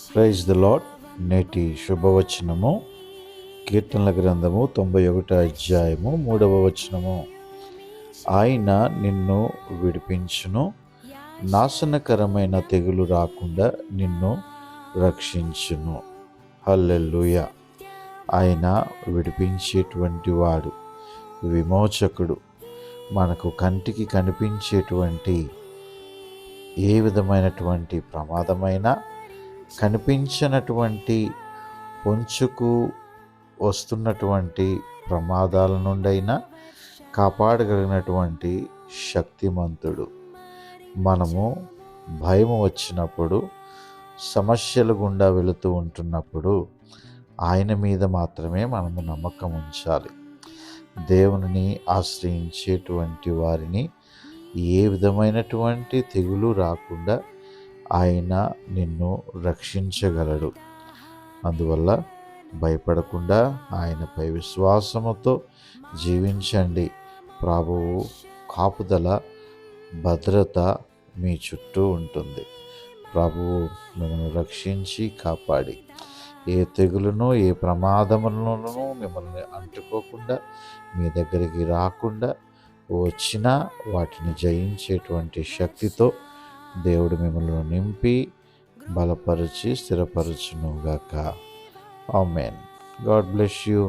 Praise the lord. నేటి శుభవచనము కీర్తనల గ్రంథము 91 అధ్యాయము 3వ వచనము. ఆయన నిన్ను విడిపించును, నాశనకరమైన తెగులు రాకుండా నిన్ను రక్షించును. హల్లెలూయా. ఆయన విడిపించేటువంటి వాడు, విమోచకుడు. మనకు కంటికి కనిపించేటువంటి ఏ విధమైనటువంటి ప్రమాదమైనా, కనిపించినటువంటి పొంచుకు వస్తున్నటువంటి ప్రమాదాల నుండైనా కాపాడగలిగినటువంటి శక్తిమంతుడు. మనము భయం వచ్చినప్పుడు, సమస్యల గుండా వెళుతూ ఉంటున్నప్పుడు ఆయన మీద మాత్రమే మనము నమ్మకం ఉంచాలి. దేవునిని ఆశ్రయించేటువంటి వారిని ఏ విధమైనటువంటి తెగులు రాకుండా ఆయన నిన్ను రక్షించగలడు. అందువల్ల భయపడకుండా ఆయనపై విశ్వాసముతో జీవించండి. ప్రభువు కాపుదల, భద్రత మీ చుట్టూ ఉంటుంది. ప్రభువు మిమ్మల్ని రక్షించి కాపాడి ఏ తెగులును, ఏ ప్రమాదములను మిమ్మల్ని అంటుకోకుండా, మీ దగ్గరికి రాకుండా, వచ్చినా వాటిని జయించేటువంటి శక్తితో దేవుడు మిమ్మల్ని నింపి బలపరిచి స్థిరపరచునుగాక. ఆమేన్. God bless you.